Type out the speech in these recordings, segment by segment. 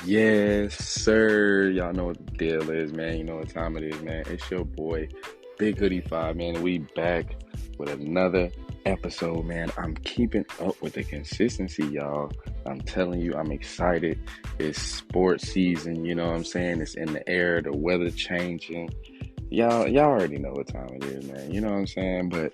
Yes, sir. Y'all know what the deal is, man. You know what time it is, man. It's your boy, Big Hoodie 5, man. We back with another episode, man. I'm keeping up with the consistency, y'all. I'm telling you, I'm excited. It's sports season, you know what I'm saying? It's in the air, the weather changing. Y'all already know what time it is, man. You know what I'm saying? But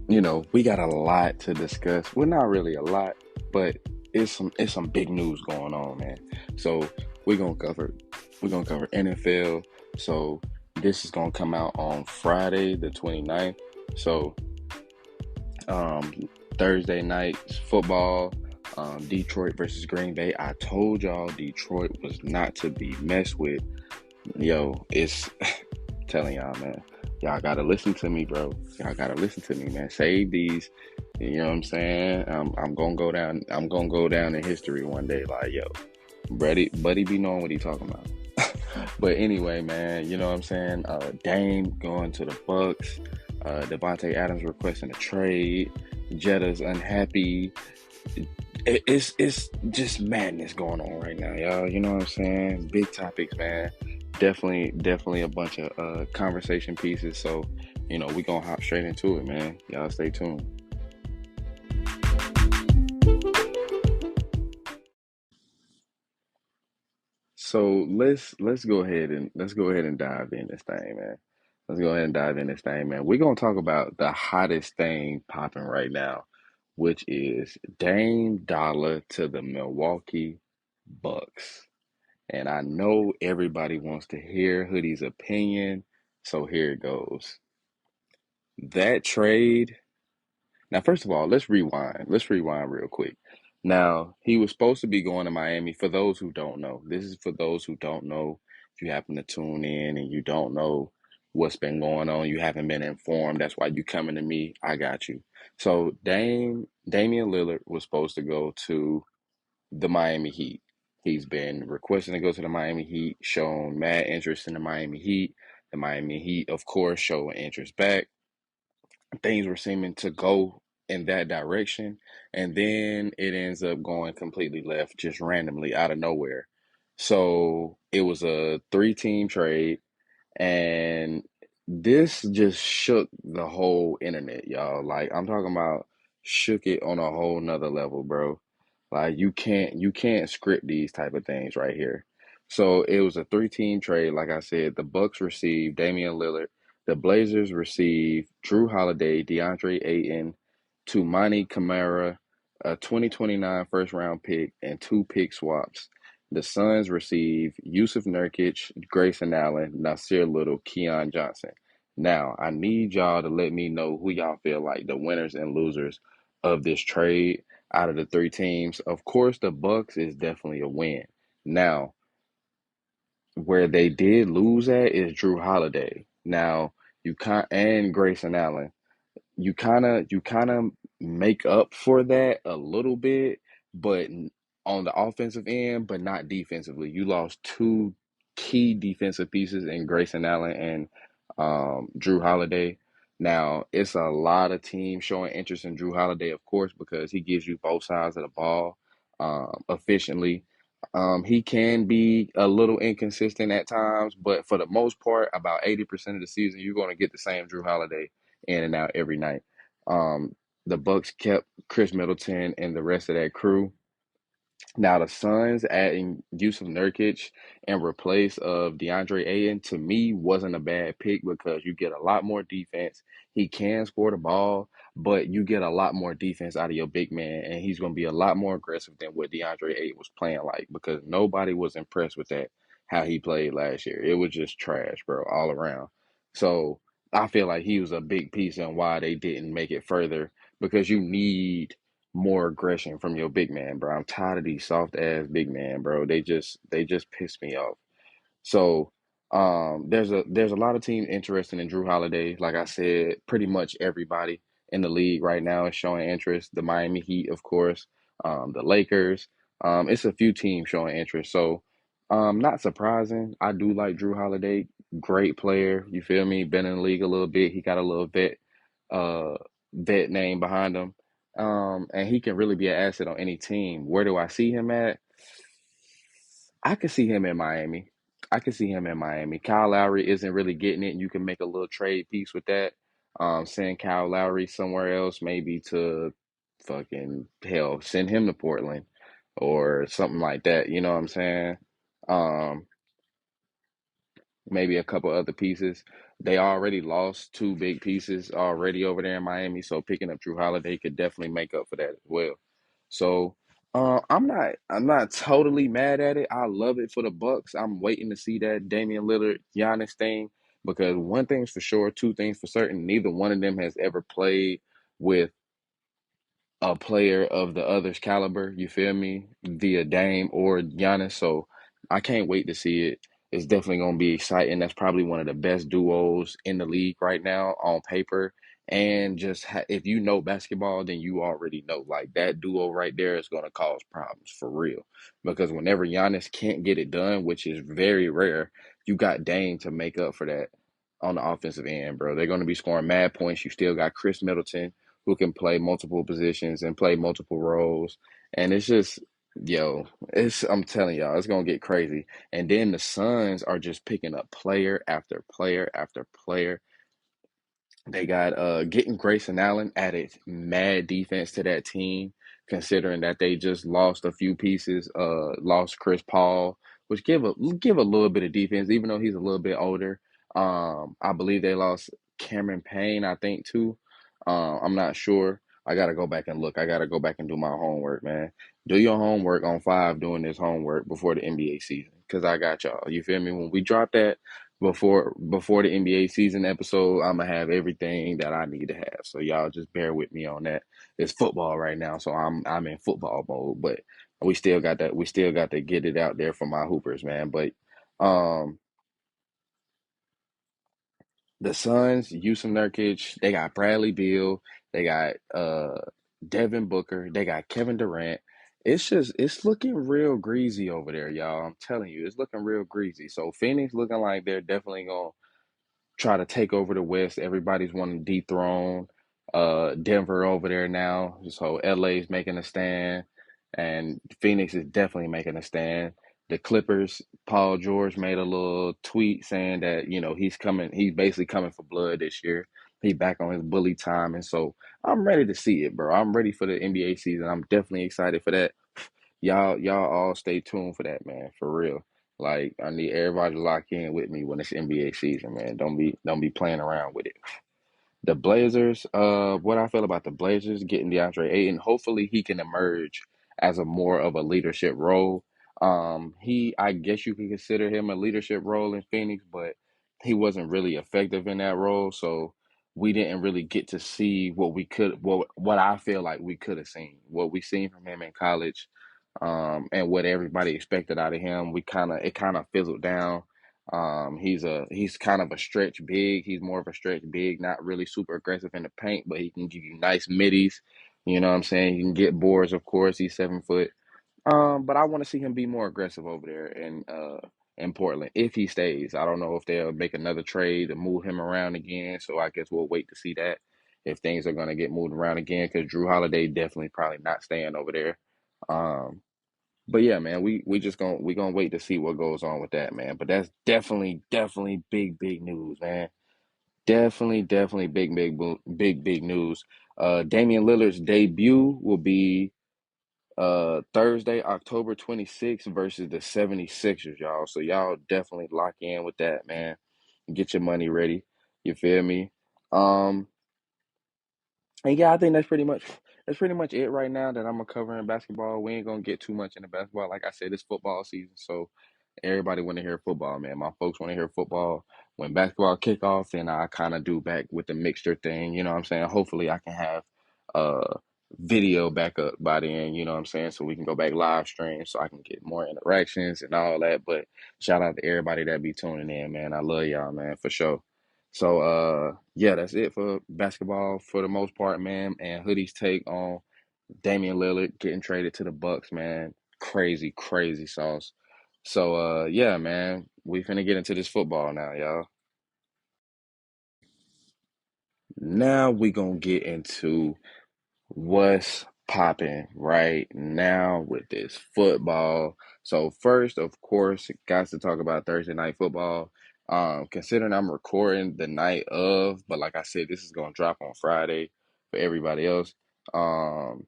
we got a lot to discuss. Well, not really a lot, but it's some big news going on, man. So we're gonna cover we're gonna cover NFL. So this is gonna come out on Friday the 29th. So um Thursday night football, Detroit versus Green Bay. I told y'all Detroit was not to be messed with. Yo, it's telling y'all, man. Y'all gotta listen to me, bro. Y'all gotta listen to me, man. Save these. You know what I'm saying? I'm gonna go down. I'm gonna go down in history one day. Like, yo, buddy, be knowing what he talking about. But anyway, man, you know what I'm saying? Dame going to the Bucks. Devontae Adams requesting a trade. Jetta's unhappy. It's just madness going on right now, y'all. You know what I'm saying? Big topics, man. Definitely a bunch of conversation pieces. So, we gonna hop straight into it, man. Y'all stay tuned. So let's go ahead and dive in this thing, man. Let's go ahead and dive in this thing, man. We're gonna talk about the hottest thing popping right now, which is Dame Dollar to the Milwaukee Bucks. And I know everybody wants to hear Hoodie's opinion, so here it goes. That trade. Now, first of all, let's rewind. Let's rewind real quick. Now, he was supposed to be going to Miami. For those who don't know, this is for those who don't know. If you happen to tune in and you don't know what's been going on, you haven't been informed. That's why you coming to me. I got you. So, Damian Lillard was supposed to go to the Miami Heat. He's been requesting to go to the Miami Heat, shown mad interest in the Miami Heat. The Miami Heat, of course, showing interest back. Things were seeming to go in that direction, and then it ends up going completely left, just randomly out of nowhere. So it was a three-team trade, and this just shook the whole internet, y'all. Like, I'm talking about shook it on a whole nother level, bro. Like, you can't script these type of things right here. So it was a three-team trade. Like I said, the Bucks received Damian Lillard. The Blazers received Drew Holiday, DeAndre Ayton, Tumani Kamara, a 2029 first round pick, and two pick swaps. The Suns received Yusuf Nurkic, Grayson Allen, Nasir Little, Keon Johnson. Now, I need y'all to let me know who y'all feel like the winners and losers of this trade out of the three teams. Of course, the Bucks is definitely a win. Now, where they did lose at is Drew Holiday. Now, you can and Grayson Allen. You kind of make up for that a little bit, but on the offensive end, but not defensively. You lost two key defensive pieces in Grayson Allen and Drew Holiday. Now, it's a lot of teams showing interest in Drew Holiday, of course, because he gives you both sides of the ball efficiently. He can be a little inconsistent at times, but for the most part, about 80% of the season, you're going to get the same Drew Holiday in and out every night. Um, the Bucks kept Chris Middleton and the rest of that crew. Now the Suns adding Yusuf Nurkic in replace of DeAndre Ayton to me wasn't a bad pick because you get a lot more defense. He can score the ball, but you get a lot more defense out of your big man, and he's going to be a lot more aggressive than what DeAndre Ayton was playing like because nobody was impressed with that how he played last year. It was just trash, bro, all around. So I feel like he was a big piece in why they didn't make it further because you need more aggression from your big man, bro. I'm tired of these soft ass big man, bro. They just piss me off. So there's a lot of teams interested in Drew Holiday. Like I said, pretty much everybody in the league right now is showing interest. The Miami Heat, of course, the Lakers. It's a few teams showing interest. So not surprising. I do like Drew Holiday. Great player. You feel me? Been in the league a little bit. He got a little uh vet name behind him. And he can really be an asset on any team. Where do I see him at? I could see him in Miami. I could see him in Miami. Kyle Lowry isn't really getting it, and you can make a little trade piece with that. Send Kyle Lowry somewhere else, maybe to fucking hell, send him to Portland or something like that. You know what I'm saying? Um, Maybe a couple other pieces. They already lost two big pieces already over there in Miami, so picking up Drew Holiday could definitely make up for that as well. So I'm not totally mad at it. I love it for the Bucks. I'm waiting to see that Damian Lillard Giannis thing because one thing's for sure, two things for certain. Neither one of them has ever played with a player of the other's caliber, you feel me, via Dame or Giannis. So I can't wait to see it. It's definitely going to be exciting. That's probably one of the best duos in the league right now on paper. And just if you know basketball, then you already know like that duo right there is going to cause problems for real. Because whenever Giannis can't get it done, which is very rare, you got Dame to make up for that on the offensive end, bro. They're going to be scoring mad points. You still got Chris Middleton who can play multiple positions and play multiple roles. And it's just, yo, I'm telling y'all, it's gonna get crazy. And then the Suns are just picking up player after player after player. They got getting Grayson Allen added mad defense to that team, considering that they just lost a few pieces. Lost Chris Paul, which give a little bit of defense, even though he's a little bit older. I believe they lost Cameron Payne, I think too. I'm not sure. I gotta go back and look. I gotta go back and do my homework, man. Do your homework on five doing this homework before the NBA season, cause I got y'all. You feel me? When we drop that before the NBA season episode, I'm gonna have everything that I need to have. So y'all just bear with me on that. It's football right now, so I'm in football mode, but we still got to get it out there for my hoopers, man. But um the Suns, Yusuf Nurkic, they got Bradley Beal, they got Devin Booker, they got Kevin Durant. It's looking real greasy over there, y'all. I'm telling you, it's looking real greasy. So Phoenix looking like they're definitely gonna try to take over the West. Everybody's wanting to dethrone Denver over there now. So LA's making a stand, and Phoenix is definitely making a stand. The Clippers, Paul George made a little tweet saying that, he's coming, he's basically coming for blood this year. He back on his bully time. And so I'm ready to see it, bro. I'm ready for the NBA season. I'm definitely excited for that. Y'all all stay tuned for that, man. For real. Like I need everybody to lock in with me when it's NBA season, man. Don't be playing around with it. The Blazers, what I feel about the Blazers getting DeAndre Ayton, hopefully he can emerge as a more of a leadership role. I guess you could consider him a leadership role in Phoenix, but he wasn't really effective in that role, so we didn't really get to see what I feel like we could have seen, what we seen from him in college, and what everybody expected out of him. It kind of fizzled down. He's kind of a stretch big. He's more of a stretch big, not really super aggressive in the paint, but he can give you nice middies. You know what I'm saying? You can get boards, of course. He's 7 foot. But I want to see him be more aggressive over there in Portland if he stays. I don't know if they'll make another trade to move him around again. So I guess we'll wait to see that if things are gonna get moved around again. Because Drew Holiday definitely probably not staying over there. Um, but yeah, man, we gonna wait to see what goes on with that, man. But that's definitely big news, man. Definitely big news. Damian Lillard's debut will be Thursday, October 26th versus the 76ers, y'all. So y'all definitely lock in with that, man. Get your money ready. You feel me? Um and yeah, I think that's pretty much it right now that I'm gonna cover in basketball. We ain't gonna get too much into basketball. Like I said, it's football season, so everybody want to hear football, man. My folks want to hear football. When basketball kick off, then I kind of do back with the mixture thing. You know what I'm saying? Hopefully, I can have video back up by then. You know what I'm saying? So we can go back live stream, so I can get more interactions and all that. But shout out to everybody that be tuning in, man. I love y'all, man, for sure. So yeah, that's it for basketball for the most part, man. And Hoodie's take on Damian Lillard getting traded to the Bucks, man. Crazy sauce. So yeah, man, we finna get into this football now, y'all. Now we gonna get into what's popping right now with this football. So first, of course, got to talk about Thursday night football. Considering I'm recording the night of, but like I said, this is gonna drop on Friday for everybody else. Um,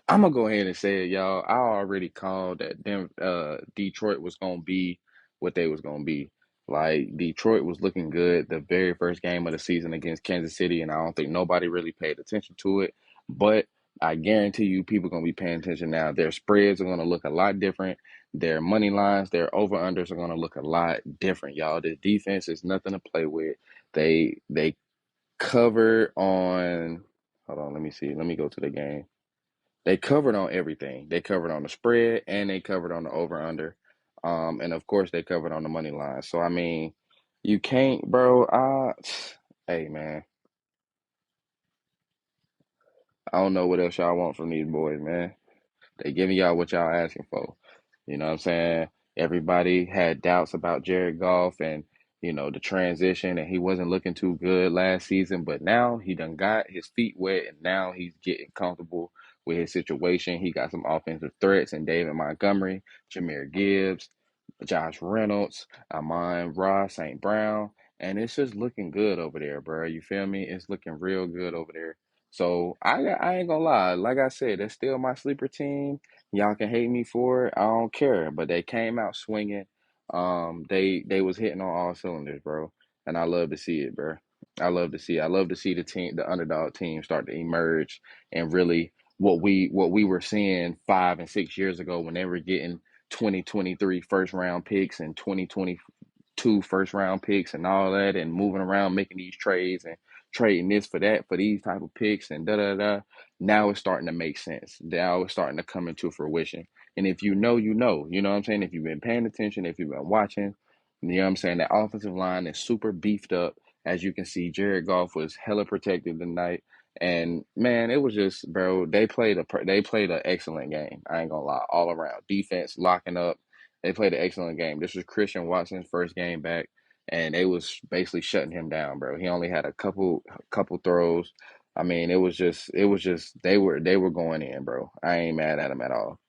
I'm gonna go ahead and say it, y'all. I already called that Detroit was gonna be what they was gonna be. Like Detroit was looking good the very first game of the season against Kansas City, and I don't think nobody really paid attention to it. But I guarantee you, people gonna be paying attention now. Their spreads are gonna look a lot different. Their money lines, their over unders are gonna look a lot different, y'all. This defense is nothing to play with. They cover on. Hold on, let me see. Let me go to the game. They covered on everything. They covered on the spread and they covered on the over under. And of course they covered on the money line. So I mean, you can't, bro. Hey man, I don't know what else y'all want from these boys, man. They giving y'all what y'all asking for. You know what I'm saying? Everybody had doubts about Jared Goff and, the transition, and he wasn't looking too good last season, but now he done got his feet wet and now he's getting comfortable with his situation. He got some offensive threats in David Montgomery, Jahmyr Gibbs, Josh Reynolds, Amon-Ra St. Brown, and it's just looking good over there, bro. You feel me? It's looking real good over there. So I ain't gonna lie. Like I said, that's still my sleeper team. Y'all can hate me for it. I don't care. But they came out swinging. They was hitting on all cylinders, bro. And I love to see it, bro. I love to see it. I love to see the team, the underdog team, start to emerge and really what we were seeing 5 and 6 years ago when they were getting 2023 first round picks and 2022 first round picks and all that and moving around making these trades and trading this for that for these type of picks and da da da. Now it's starting to make sense. Now it's starting to come into fruition. And if you know, you know. You know what I'm saying? If you've been paying attention, if you've been watching, you know what I'm saying? That offensive line is super beefed up. As you can see, Jared Goff was hella protected tonight. And man, it was just, bro. They played an excellent game. I ain't gonna lie, all around defense locking up. They played an excellent game. This was Christian Watson's first game back, and they was basically shutting him down, bro. He only had a couple throws. I mean, it was just they were going in, bro. I ain't mad at them at all.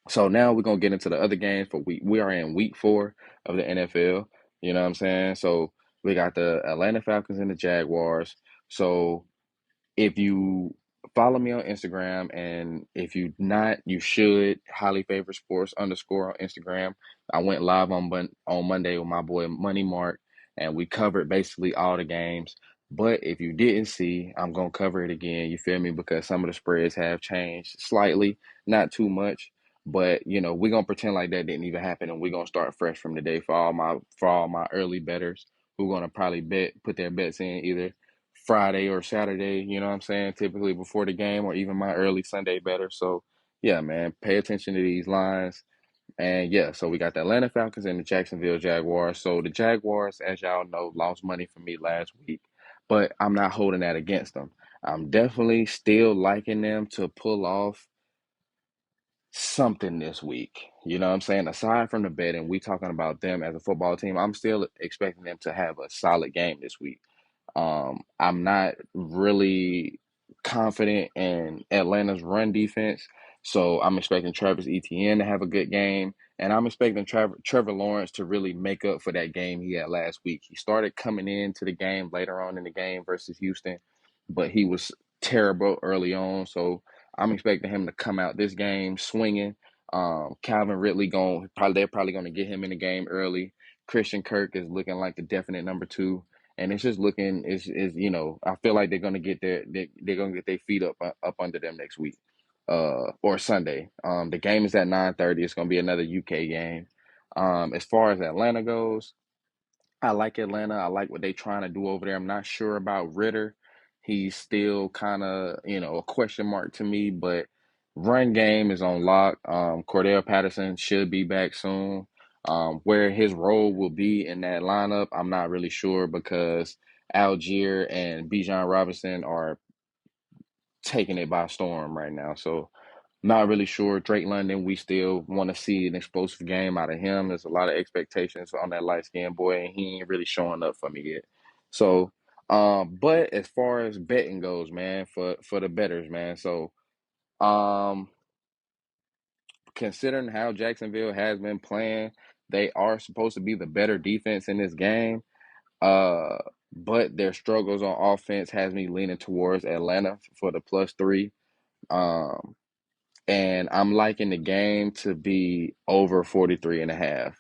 So now we're gonna get into the other games for week. We are in week 4 of the NFL. You know what I'm saying? So we got the Atlanta Falcons and the Jaguars. So if you follow me on Instagram, and if you not, you should. Highly favorite sports underscore on Instagram. I went live on Monday with my boy Money Mark, and we covered basically all the games. But if you didn't see, I'm gonna cover it again. You feel me? Because some of the spreads have changed slightly, not too much. But we're gonna pretend like that didn't even happen, and we're gonna start fresh from today for all my early betters who are gonna probably put their bets in either Friday or Saturday, you know what I'm saying? Typically before the game or even my early Sunday better. So, yeah, man, pay attention to these lines. And yeah, so we got the Atlanta Falcons and the Jacksonville Jaguars. So the Jaguars, as y'all know, lost money for me last week, but I'm not holding that against them. I'm definitely still liking them to pull off something this week. You know what I'm saying? Aside from the betting, we talking about them as a football team. I'm still expecting them to have a solid game this week. I'm not really confident in Atlanta's run defense, so I'm expecting Travis Etienne to have a good game, and I'm expecting Trevor Lawrence to really make up for that game he had last week. He started coming into the game later on in the game versus Houston, but he was terrible early on, so I'm expecting him to come out this game swinging. Calvin Ridley they're probably going to get him in the game early. Christian Kirk is looking like the definite number 2, and it's just looking is I feel like they're gonna get their feet up under them next week, or Sunday. The game is at 9:30. It's gonna be another UK game. As far as Atlanta goes, I like Atlanta. I like what they trying to do over there. I'm not sure about Ritter. He's still kind of, a question mark to me, but run game is on lock. Cordell Patterson should be back soon. Where his role will be in that lineup, I'm not really sure because Algier and Bijan Robinson are taking it by storm right now. So not really sure. Drake London, we still want to see an explosive game out of him. There's a lot of expectations on that light skinned boy, and he ain't really showing up for me yet. So But as far as betting goes, man, for the betters, man. So, um, considering how Jacksonville has been playing, they are supposed to be the better defense in this game. Uh, but their struggles on offense has me leaning towards Atlanta for the +3. Um, and I'm liking the game to be over 43.5.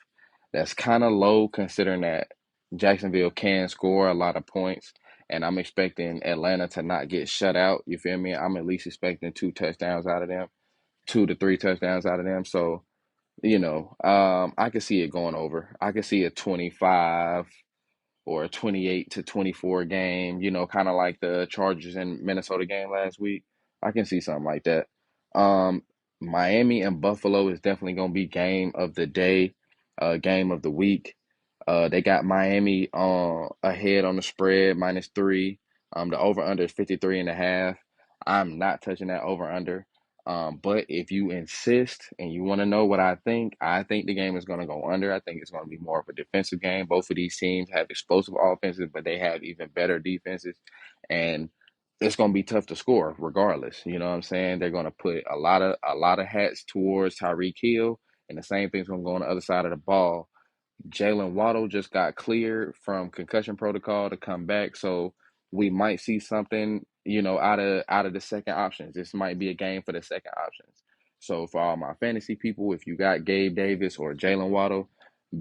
That's kind of low considering that Jacksonville can score a lot of points, and I'm expecting Atlanta to not get shut out. You feel me? I'm at least expecting 2 touchdowns out of them, 2 to 3 touchdowns out of them. So, I could see it going over. I could see a 25 or a 28-24 game, kind of like the Chargers and Minnesota game last week. I can see something like that. Um, Miami and Buffalo is definitely going to be game of the day, game of the week. They got Miami ahead on the spread -3. The over under is 53.5. I'm not touching that over under. But if you insist and you want to know what I think the game is going to go under. I think it's going to be more of a defensive game. Both of these teams have explosive offenses, but they have even better defenses. And it's going to be tough to score regardless. You know what I'm saying? They're going to put a lot of hats towards Tyreek Hill, and the same thing's going to go on the other side of the ball. Jalen Waddle just got cleared from concussion protocol to come back, so we might see something, out of the second options. This might be a game for the second options. So for all my fantasy people, if you got Gabe Davis or Jalen Waddle,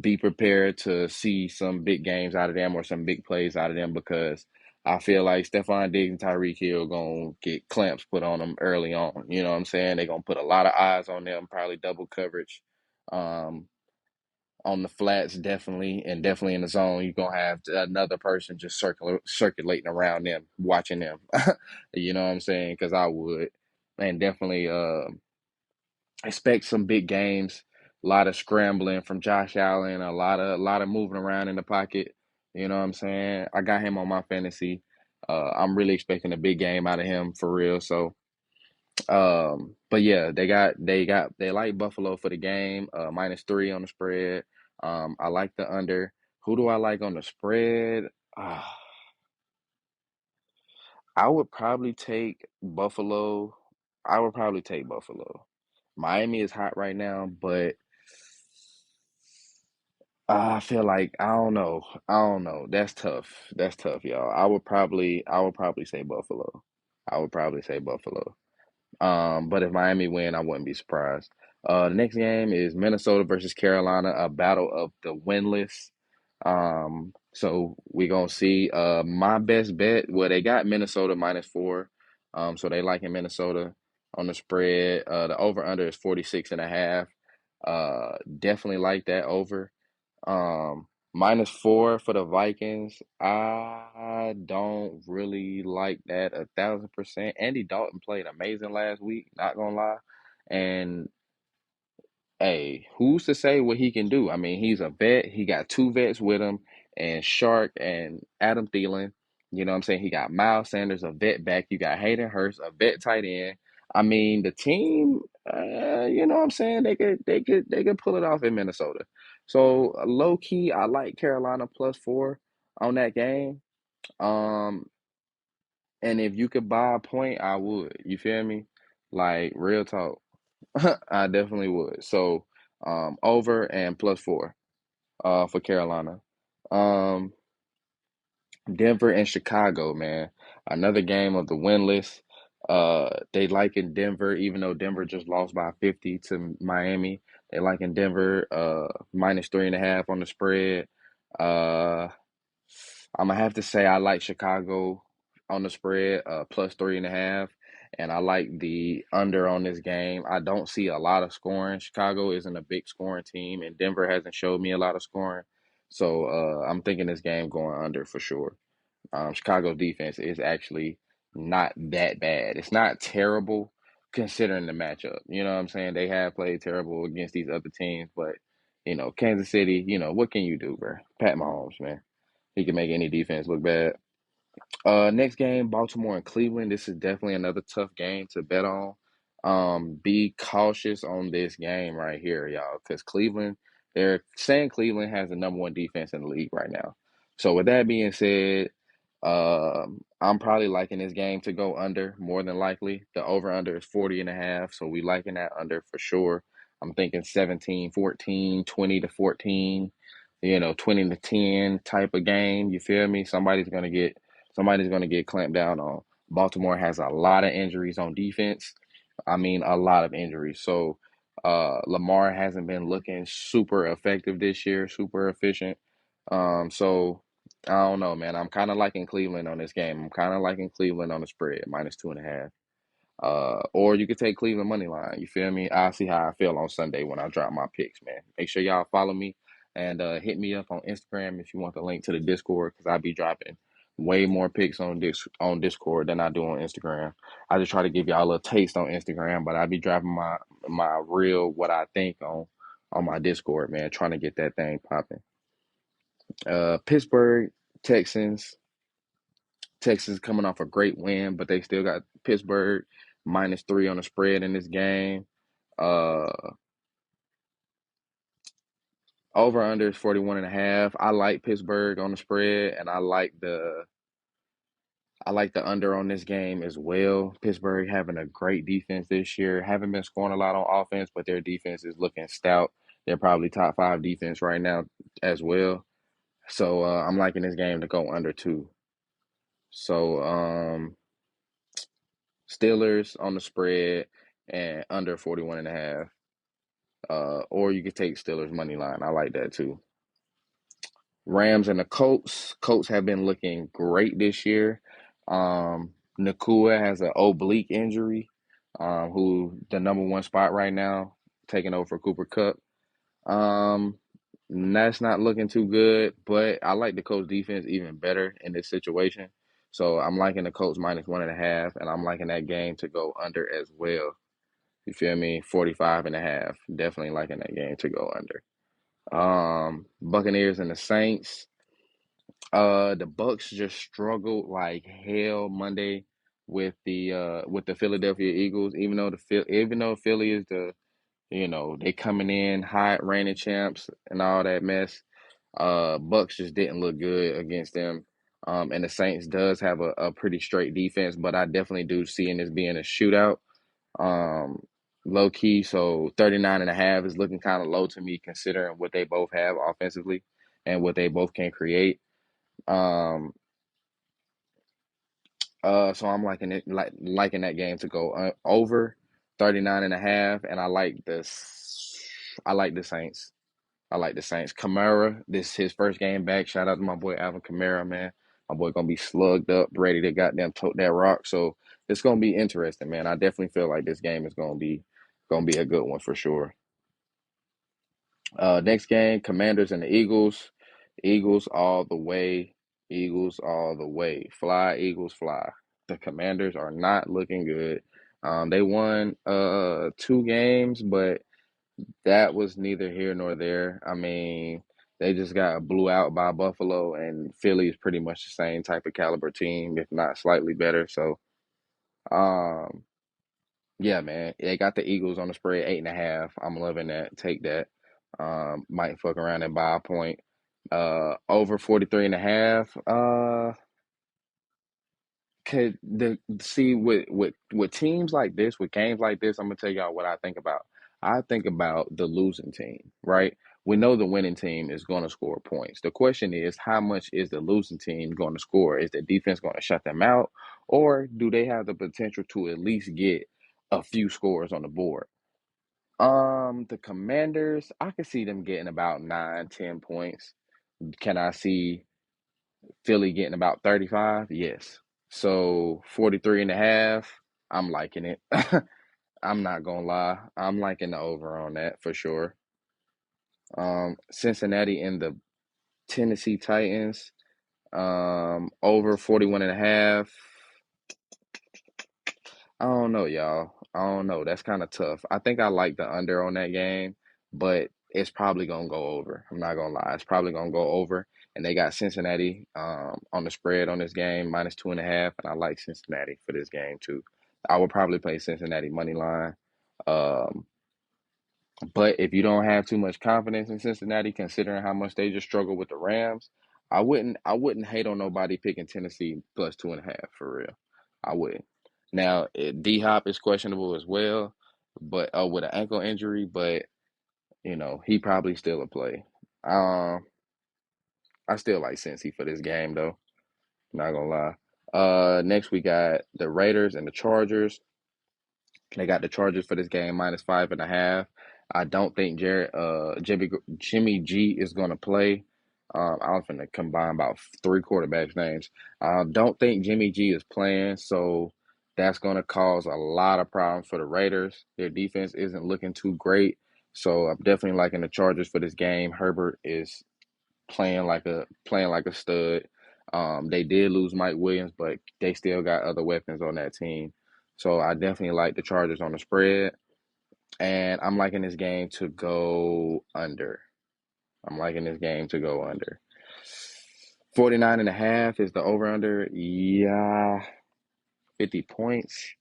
be prepared to see some big games out of them or some big plays out of them because I feel like Stephon Diggs and Tyreek Hill gonna get clamps put on them early on. You know what I'm saying? They're gonna put a lot of eyes on them, probably double coverage. Um, on the flats, definitely, and definitely in the zone, you're gonna have another person just circulating around them, watching them. You know what I'm saying? Because I would, and definitely expect some big games. A lot of scrambling from Josh Allen, a lot of moving around in the pocket. You know what I'm saying? I got him on my fantasy. I'm really expecting a big game out of him for real. So but yeah, they like Buffalo for the game, -3 on the spread. I like the under. Who do I like on the spread? Ah, I would probably take Buffalo. I would probably take Buffalo. Miami is hot right now, but I feel like I don't know. I don't know. That's tough. That's tough, y'all. I would probably say Buffalo. I would probably say Buffalo. But if Miami win, I wouldn't be surprised. The next game is Minnesota versus Carolina, a battle of the winless. So we're gonna see. My best bet, well, they got Minnesota -4. So they like in Minnesota on the spread. The over under is 46.5. Definitely like that over. -4 for the Vikings. I don't really like that 1,000%. Andy Dalton played amazing last week, not gonna lie. And hey, who's to say what he can do? I mean, he's a vet. He got two vets with him, and Shark and Adam Thielen. You know what I'm saying? He got Miles Sanders, a vet back. You got Hayden Hurst, a vet tight end. I mean, the team, you know what I'm saying? They could pull it off in Minnesota. So low key, I like Carolina +4 on that game. Um, and if you could buy a point, I would. You feel me? Like real talk. I definitely would. So, over and +4, for Carolina. Um, Denver and Chicago, man. Another game of the winless. They like in Denver, even though Denver just lost by 50 to Miami. They like in Denver, -3.5 on the spread. Uh, I'm gonna have to say I like Chicago on the spread, +3.5, and I like the under on this game. I don't see a lot of scoring. Chicago isn't a big scoring team, and Denver hasn't showed me a lot of scoring. So I'm thinking this game going under for sure. Chicago's defense is actually not that bad. It's not terrible considering the matchup. You know what I'm saying? They have played terrible against these other teams, but Kansas City, what can you do, bro? Pat Mahomes, man. He can make any defense look bad. Next game, Baltimore and Cleveland. This is definitely another tough game to bet on. Be cautious on this game right here, y'all, because they're saying Cleveland has the number one defense in the league right now. So with that being said, I'm probably liking this game to go under more than likely. The over under is 40.5, so we liking that under for sure. I'm thinking 17-14, 20-14, 20-10 type of game. You feel me? Somebody's gonna get clamped down on. Baltimore has a lot of injuries on defense. I mean, a lot of injuries. So Lamar hasn't been looking super effective this year, super efficient. So I don't know, man. I'm kind of liking Cleveland on this game. I'm kind of liking Cleveland on the spread, -2.5. Or you could take Cleveland money line. You feel me? I'll see how I feel on Sunday when I drop my picks, man. Make sure y'all follow me and hit me up on Instagram if you want the link to the Discord because I'll be dropping way more picks on Discord than I do on Instagram. I just try to give y'all a little taste on Instagram, but I'll be dropping my real what I think on my Discord, man. Trying to get that thing popping. Pittsburgh Texans. Texas coming off a great win, but they still got Pittsburgh -3 on the spread in this game. Uh, Over under is 41.5. I like Pittsburgh on the spread, and I like the under on this game as well. Pittsburgh having a great defense this year. Haven't been scoring a lot on offense, but their defense is looking stout. They're probably top five defense right now as well. So I'm liking this game to go under too. So Steelers on the spread and under 41.5. Or you could take Steelers money line. I like that too. Rams and the Colts. Colts have been looking great this year. Nakua has an oblique injury, who the number one spot right now, taking over for Cooper Kupp. Um, that's not looking too good, but I like the Colts defense even better in this situation. So I'm liking the Colts -1.5, and I'm liking that game to go under as well. You feel me? 45.5. Definitely liking that game to go under. Buccaneers and the Saints. The Bucks just struggled like hell Monday with the Philadelphia Eagles. Even though Philly is they coming in hot reigning champs and all that mess. Bucks just didn't look good against them. And the Saints does have a pretty straight defense, but I definitely do see in this being a shootout. Um, Low key, so 39.5 is looking kind of low to me considering what they both have offensively and what they both can create. Um, so I'm liking that game to go over 39.5, and I like the Saints. I like the Saints. Kamara, this is his first game back. Shout out to my boy Alvin Kamara, man. My boy gonna be slugged up, ready to goddamn tote that rock. So it's gonna be interesting, man. I definitely feel like this game is gonna be a good one for sure. Next game, Commanders and the Eagles. Eagles all the way. Eagles all the way. Fly, Eagles, fly. The Commanders are not looking good. They won two games, but that was neither here nor there. I mean, they just got blew out by Buffalo, and Philly is pretty much the same type of caliber team, if not slightly better. So, um, yeah, man, they got the Eagles on the spread 8.5. I'm loving that. Take that. Might fuck around and buy a point. Over 43.5. Could the see with teams like this, with games like this, I'm gonna tell y'all what I think about. I think about the losing team, right? We know the winning team is going to score points. The question is, how much is the losing team going to score? Is the defense going to shut them out, or do they have the potential to at least get a few scores on the board? The Commanders, I could see them getting about 9, 10 points. Can I see Philly getting about 35? Yes. So 43.5, I'm liking it. I'm not gonna lie. I'm liking the over on that for sure. Cincinnati and the Tennessee Titans, over 41.5. I don't know, y'all. I don't know. That's kind of tough. I think I like the under on that game, but it's probably gonna go over. I'm not gonna lie. It's probably gonna go over. And they got Cincinnati on the spread on this game, -2.5, and I like Cincinnati for this game too. I would probably play Cincinnati money line. Um, but if you don't have too much confidence in Cincinnati, considering how much they just struggle with the Rams, I wouldn't hate on nobody picking Tennessee plus 2.5 for real. I wouldn't. Now D Hop is questionable as well, but with an ankle injury, but he probably still a play. Um, I still like Cincy for this game though. Not gonna lie. Next we got the Raiders and the Chargers. They got the Chargers for this game minus 5.5. I don't think Jimmy G is gonna play. I was gonna combine about three quarterbacks' names. I don't think Jimmy G is playing, so that's gonna cause a lot of problems for the Raiders. Their defense isn't looking too great, so I'm definitely liking the Chargers for this game. Herbert is playing like a stud. They did lose Mike Williams, but they still got other weapons on that team. So I definitely like the Chargers on the spread, and I'm liking this game to go under. I'm liking this game to go under. 49.5 is the over under. Yeah, 50 points.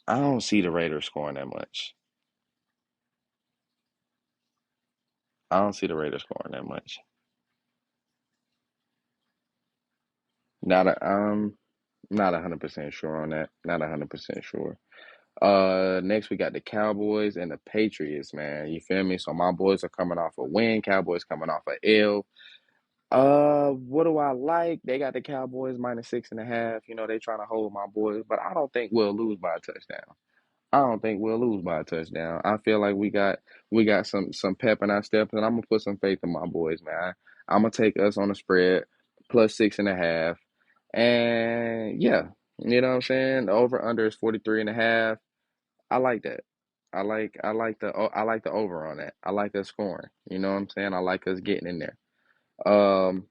I don't see the Raiders scoring that much. I don't see the Raiders scoring that much. Not a, not 100% sure on that. Not 100% sure. Next we got the Cowboys and the Patriots, man. You feel me? So my boys are coming off a win. Cowboys coming off a L. What do I like? They got the Cowboys minus 6.5. They trying to hold my boys, but I don't think we'll lose by a touchdown. I don't think we'll lose by a touchdown. I feel like we got some pep in our steps, and I'm gonna put some faith in my boys, man. I'm gonna take us on the spread plus 6.5, and yeah, you know what I'm saying. The over under is 43.5. I like that. I like the over on that. I like us scoring. You know what I'm saying? I like us getting in there. Um,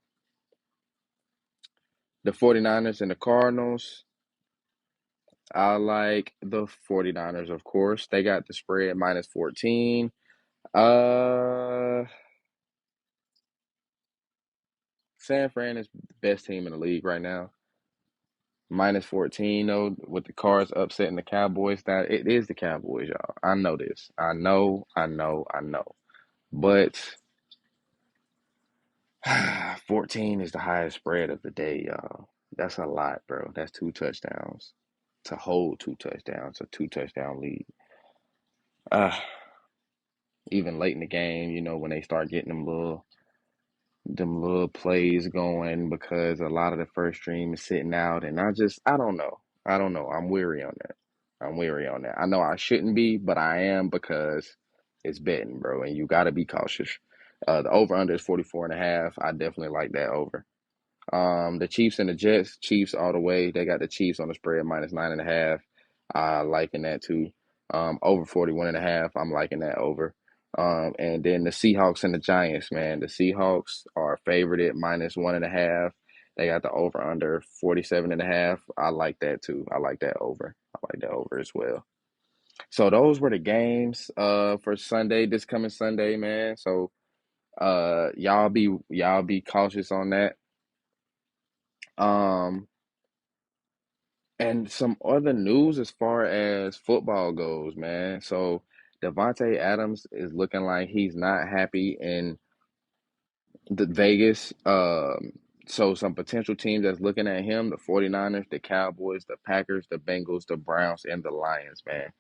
the 49ers and the Cardinals. I like the 49ers, of course. They got the spread minus 14. Uh, San Fran is the best team in the league right now. Minus 14, though, with the Cards upsetting the Cowboys. That it is the Cowboys, y'all. I know this. I know. But 14 is the highest spread of the day, y'all. That's a lot, bro. That's two touchdowns. To hold two touchdowns, a two-touchdown lead. Uh, Even late in the game, when they start getting them little plays going because a lot of the first stream is sitting out, and I don't know. I don't know. I'm weary on that. I'm weary on that. I know I shouldn't be, but I am because it's betting, bro, and you got to be cautious. The over under is 44.5. I definitely like that over. The Chiefs and the Jets, Chiefs all the way. They got the Chiefs on the spread minus 9.5. I liking that too. Over 41.5. I'm liking that over. And then the Seahawks and the Giants, man. The Seahawks are favored at minus 1.5. They got the over under 47.5. I like that too. I like that over. I like that over as well. So those were the games for Sunday, this coming Sunday, man. So y'all be cautious on that. Um And some other news as far as football goes, man. So Devontae Adams is looking like he's not happy in the Vegas. So some potential teams that's looking at him, the 49ers, the Cowboys, the Packers, the Bengals, the Browns, and the Lions, man.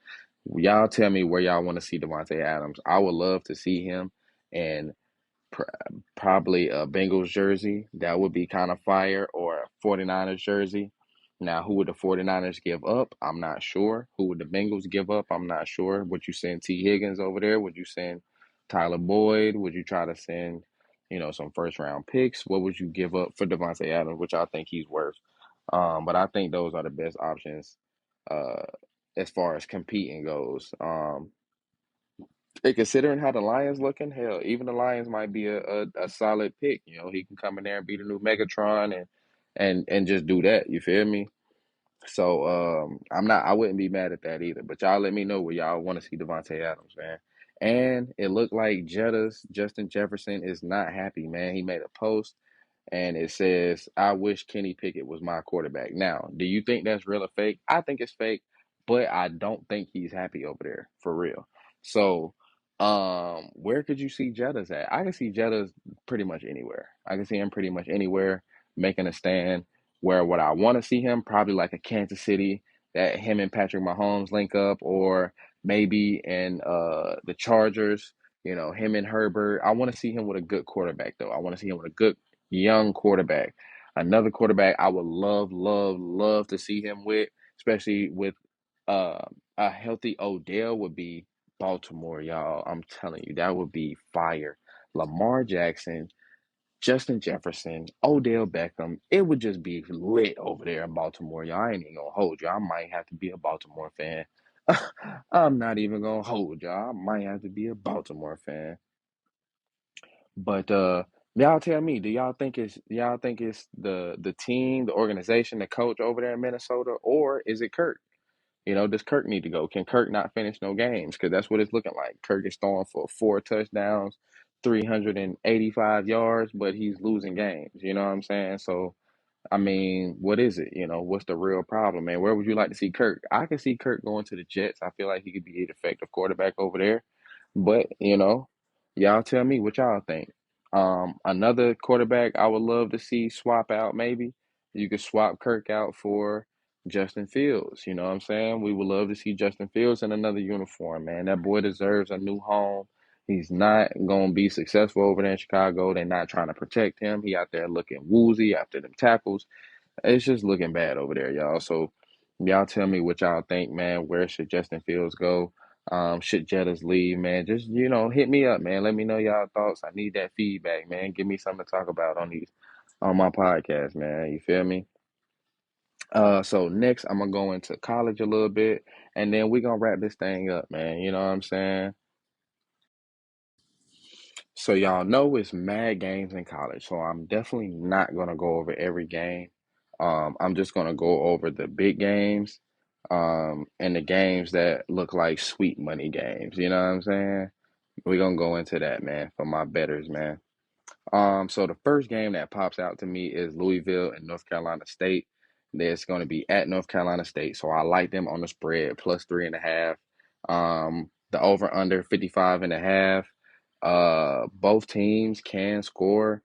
Y'all tell me where y'all want to see Devontae Adams. I would love to see him in pr- probably a Bengals jersey. That would be kind of fire, or a 49ers jersey. Now, who would the 49ers give up? I'm not sure. Who would the Bengals give up? I'm not sure. Would you send T. Higgins over there? Would you send Tyler Boyd? Would you try to send, some first round picks? What would you give up for Devontae Adams, which I think he's worth? But I think those are the best options uh, as far as competing goes. And considering how the Lions looking, hell, even the Lions might be a solid pick. He can come in there and be the new Megatron and just do that. You feel me? So I wouldn't be mad at that either. But y'all let me know where y'all want to see Devontae Adams, man. And it looked like Justin Jefferson is not happy, man. He made a post and it says, "I wish Kenny Pickett was my quarterback." Now, do you think that's real or fake? I think it's fake, but I don't think he's happy over there for real. So Where could you see Jettas at? I can see Jettas pretty much anywhere. I can see him pretty much anywhere making a stand. Where would I want to see him? Probably like a Kansas City that him and Patrick Mahomes link up, or maybe in the Chargers. You know, him and Herbert. I want to see him with a good quarterback though. I want to see him with a good young quarterback. Another quarterback I would love, love, love to see him with, especially with uh, a healthy Odell would be Baltimore, y'all. I'm telling you, that would be fire. Lamar Jackson, Justin Jefferson, Odell Beckham. It would just be lit over there in Baltimore, y'all. I ain't even gonna hold you. I might have to be a Baltimore fan. I'm not even gonna hold y'all. I might have to be a Baltimore fan. But y'all tell me, do y'all think it's the team, the organization, the coach over there in Minnesota, or is it Kirk? You know, does Kirk need to go? Can Kirk not finish no games? Because that's what it's looking like. Kirk is throwing for 4 touchdowns, 385 yards, but he's losing games. You know what I'm saying? So I mean, what is it? You know, what's the real problem, man? Where would you like to see Kirk? I can see Kirk going to the Jets. I feel like he could be an effective quarterback over there. But, you know, y'all tell me what y'all think. Another quarterback I would love to see swap out, maybe. You could swap Kirk out for Justin Fields. You know what I'm saying? We would love to see Justin Fields in another uniform, man. That boy deserves a new home. He's not going to be successful over there in Chicago. They're not trying to protect him. He out there looking woozy after them tackles. It's just looking bad over there, y'all. So y'all tell me what y'all think, man. Where should Justin Fields go? Should Jettas leave, man? Just, you know, hit me up, man. Let me know y'all thoughts. I need that feedback, man. Give me something to talk about on my podcast, man. You feel me? So next I'm gonna go into college a little bit, and then we're gonna wrap this thing up, man. You know what I'm saying? So y'all know it's mad games in college, so I'm definitely not gonna go over every game. I'm just gonna go over the big games, and the games that look like sweet money games. You know what I'm saying? We're gonna go into that, man, for my betters, man. So the first game that pops out to me is Louisville and North Carolina State. That's going to be at North Carolina State, so I like them on the spread plus 3.5. The over under 55.5. Both teams can score,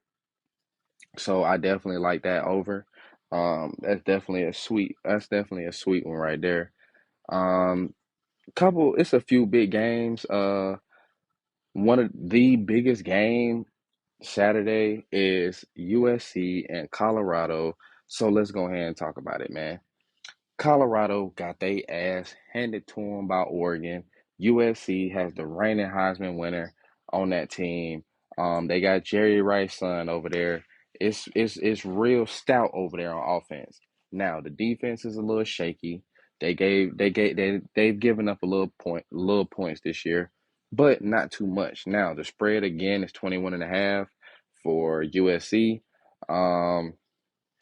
so I definitely like that over. That's definitely a sweet one right there. It's a few big games. One of the biggest game Saturday is USC and Colorado. So let's go ahead and talk about it, man. Colorado got their ass handed to them by Oregon. USC has the reigning Heisman winner on that team. They got Jerry Rice's son over there. It's real stout over there on offense. Now the defense is a little shaky. They've given up little points this year, but not too much. Now the spread again is 21.5 for USC. Um,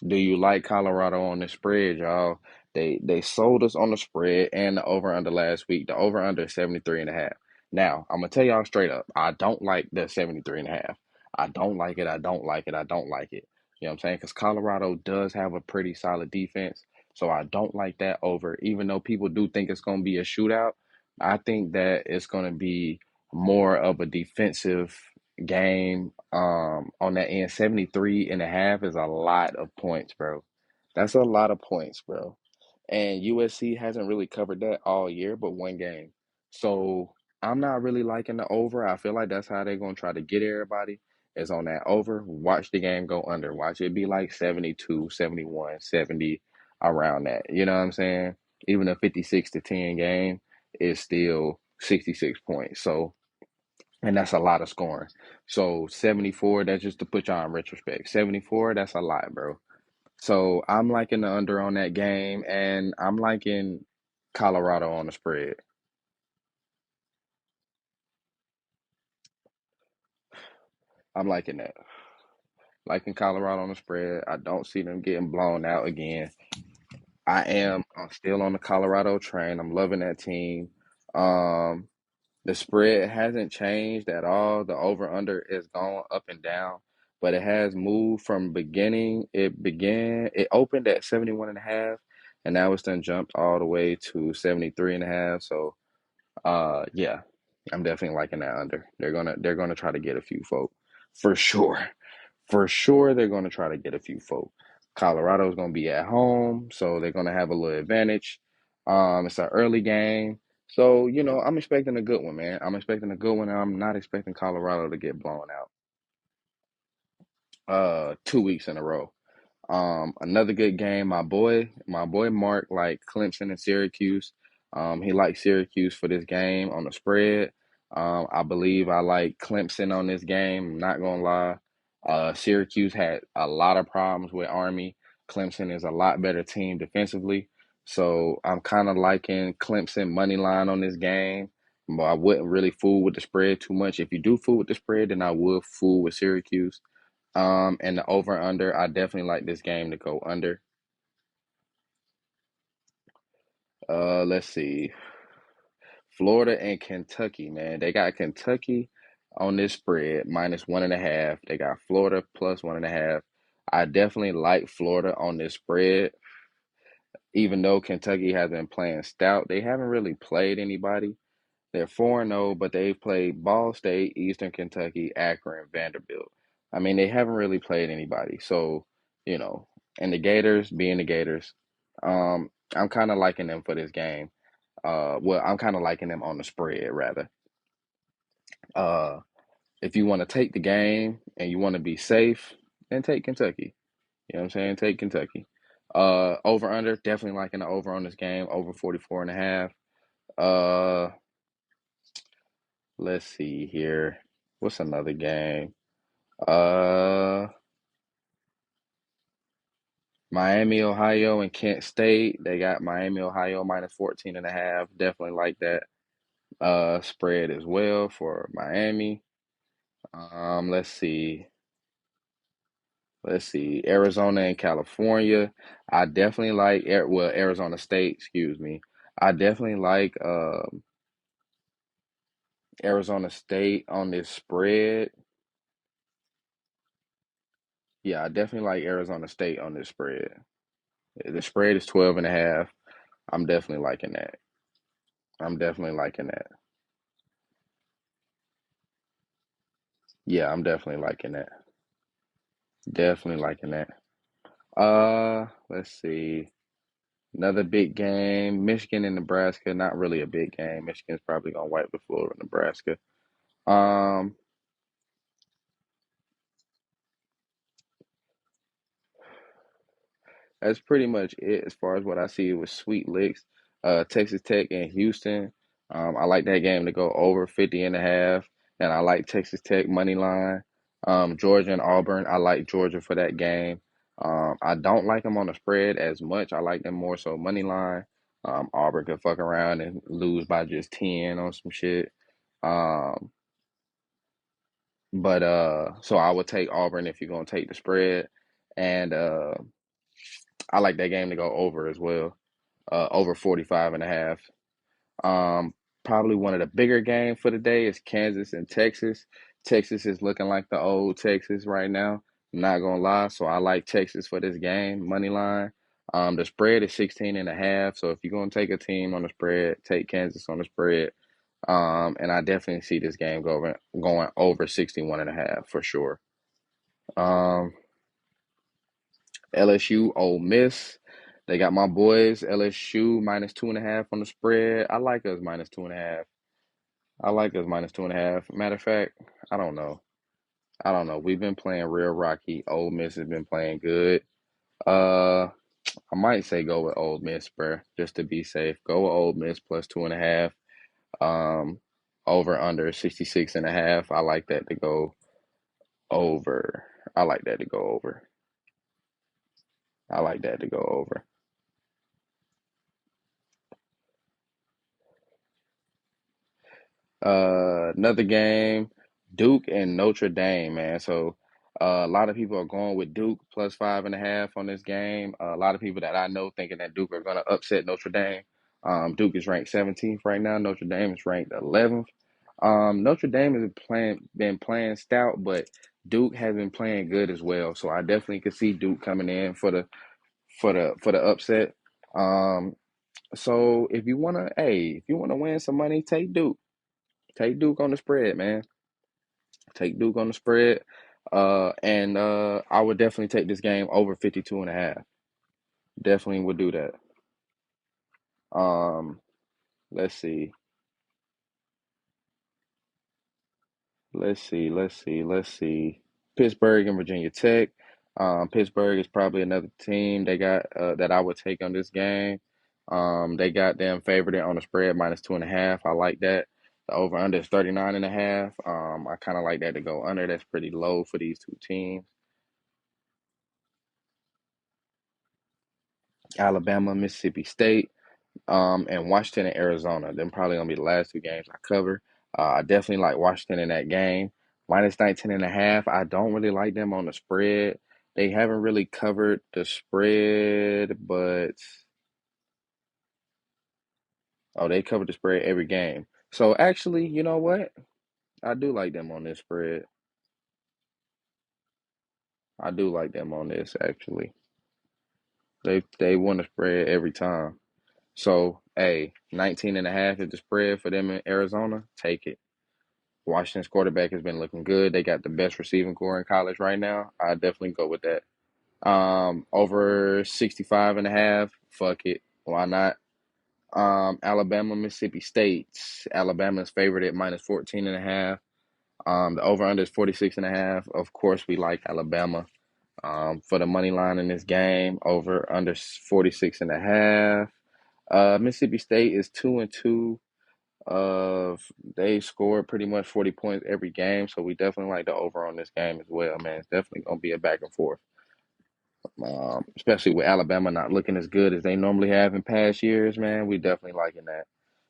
do you like Colorado on the spread, y'all? They sold us on the spread and the over under last week. The over under 73.5. Now, I'm gonna tell y'all straight up, I don't like the 73.5. I don't like it, I don't like it, I don't like it. You know what I'm saying? Because Colorado does have a pretty solid defense. So I don't like that over. Even though people do think it's gonna be a shootout, I think that it's gonna be more of a defensive game on that end. 73.5 is a lot of points, bro. That's a lot of points, bro. And USC hasn't really covered that all year but one game. So I'm not really liking the over. I feel like that's how they're gonna try to get everybody is on that over. Watch the game go under. Watch it be like 72, 71, 70, around that. You know what I'm saying? Even a 56-10 game is still 66 points. So and that's a lot of scoring. So 74, that's just to put y'all in retrospect. 74, that's a lot, bro. So I'm liking the under on that game, and I'm liking Colorado on the spread. I'm liking that. Liking Colorado on the spread. I don't see them getting blown out again. I'm still on the Colorado train. I'm loving that team. Um, The spread hasn't changed at all. The over under is going up and down, but it has moved from beginning. It opened at 71 and a half, and now it's done jumped all the way to 73 and a half. So, yeah. I'm definitely liking that under. They're gonna try to get a few folk for sure. For sure, they're gonna try to get a few folk. Colorado's gonna be at home, so they're gonna have a little advantage. It's an early game, so I'm expecting a good one, man. I'm expecting a good one, and I'm not expecting Colorado to get blown out. 2 weeks in a row. Another good game. My boy Mark like Clemson and Syracuse. He likes Syracuse for this game on the spread. I believe I like Clemson on this game. I'm not gonna lie. Syracuse had a lot of problems with Army. Clemson is a lot better team defensively, so I'm kind of liking Clemson money line on this game. But I wouldn't really fool with the spread too much. If you do fool with the spread, then I would fool with Syracuse. And the over under, I definitely like this game to go under. Let's see. Florida and Kentucky, man. They got Kentucky on this spread -1.5. They got Florida +1.5. I definitely like Florida on this spread, even though Kentucky has been playing stout. They haven't really played anybody. They're 4-0, but they've played Ball State, Eastern Kentucky, Akron, Vanderbilt. I mean, they haven't really played anybody. So, you know, and the Gators being the Gators, I'm kind of liking them for this game. Well, I'm kind of liking them on the spread, rather. Uh, if you want to take the game and you want to be safe, then take Kentucky. You know what I'm saying? Take Kentucky. Over under, definitely liking the over on this game, over 44.5. Uh, let's see here. What's another game? Uh, Miami, Ohio, and Kent State. They got Miami, Ohio -14.5. Definitely like that spread as well for Miami. Let's see. Let's see. Arizona and California. I definitely like well, Arizona State, excuse me. I definitely like Arizona State on this spread. Yeah, I definitely like Arizona State on this spread. The spread is 12.5. I'm definitely liking that. I'm definitely liking that. Yeah, I'm definitely liking that. Definitely liking that. Let's see. Another big game. Michigan and Nebraska. Not really a big game. Michigan's probably gonna wipe the floor with Nebraska. Um, That's pretty much it as far as what I see with Sweet Licks. Texas Tech and Houston. I like that game to go over 50.5. And I like Texas Tech money line. Georgia and Auburn. I like Georgia for that game. I don't like them on the spread as much. I like them more so money line. Auburn could fuck around and lose by just 10 on some shit. Um, but so I would take Auburn if you're gonna take the spread. And I like that game to go over as well, over 45.5. Um, Probably one of the bigger games for the day is Kansas and Texas. Texas is looking like the old Texas right now. I'm not gonna lie, so I like Texas for this game, money line. The spread is 16.5. So if you're gonna take a team on the spread, take Kansas on the spread. And I definitely see this game going over 61.5 for sure. Um, LSU, Ole Miss. They got my boys, LSU -2.5 on the spread. I like us -2.5. I like us -2.5. Matter of fact, I don't know. I don't know. We've been playing real rocky. Ole Miss has been playing good. Uh, I might say go with Ole Miss, bro, just to be safe. Go with Ole Miss +2.5. Um, Over under 66.5. I like that to go over. I like that to go over. I like that to go over. Another game, Duke and Notre Dame, man. So a lot of people are going with Duke +5.5 on this game. A lot of people that I know thinking that Duke are going to upset Notre Dame. Duke is ranked 17th right now. Notre Dame is ranked 11th. Notre Dame has been playing stout, but Duke has been playing good as well. So I definitely could see Duke coming in for the upset. So if you wanna, hey, if you wanna win some money, take Duke. Take Duke on the spread, man. Take Duke on the spread. And I would definitely take this game over 52 and a half. Definitely would do that. Um, let's see. Let's see. Pittsburgh and Virginia Tech. Pittsburgh is probably another team they got that I would take on this game. They got them favored on the spread minus 2.5. I like that. The over under is 39.5. I kind of like that to go under. That's pretty low for these two teams. Alabama, Mississippi State. And Washington and Arizona. Them probably gonna be the last two games I cover. I definitely like Washington in that game. Minus 19.5. I don't really like them on the spread. They haven't really covered the spread, but oh, they covered the spread every game. So actually, you know what? I do like them on this spread. I do like them on this actually. They won the spread every time. So, hey, 19.5 is the spread for them in Arizona. Take it. Washington's quarterback has been looking good. They got the best receiving core in college right now. I definitely go with that. Over 65.5. Fuck it. Why not? Alabama, Mississippi State. Alabama's favored at minus 14.5. The over under is 46.5. Of course, we like Alabama. For the money line in this game, over under 46.5. Mississippi State is 2-2. Uh, they scored pretty much 40 points every game, so we definitely like the over on this game as well, man. It's definitely gonna be a back and forth. Especially with Alabama not looking as good as they normally have in past years, man. We definitely liking that.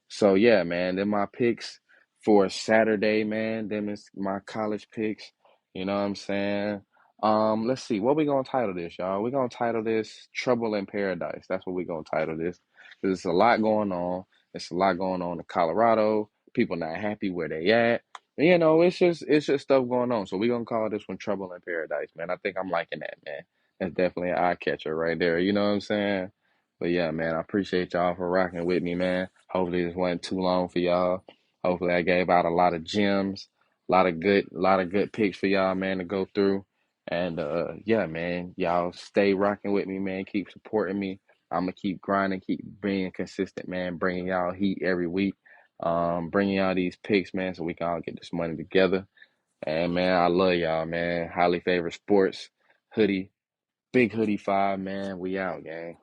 So yeah, man, then my picks for Saturday, man. Them is my college picks. You know what I'm saying? Let's see. What we gonna title this, y'all? We gonna title this Trouble in Paradise. That's what we gonna title this. Because it's a lot going on. It's a lot going on in Colorado. People not happy where they at. You know, it's just stuff going on. So we gonna call this one Trouble in Paradise, man. I think I'm liking that, man. That's definitely an eye catcher right there. You know what I'm saying? But yeah, man, I appreciate y'all for rocking with me, man. Hopefully this wasn't too long for y'all. Hopefully I gave out a lot of gems, a lot of good picks for y'all, man, to go through. And yeah, man, y'all stay rocking with me, man. Keep supporting me. I'm gonna keep grinding, keep being consistent, man. Bringing y'all heat every week. Bringing y'all these picks, man, so we can all get this money together. And man, I love y'all, man. Highly favorite sports hoodie, big hoodie 5, man. We out, gang.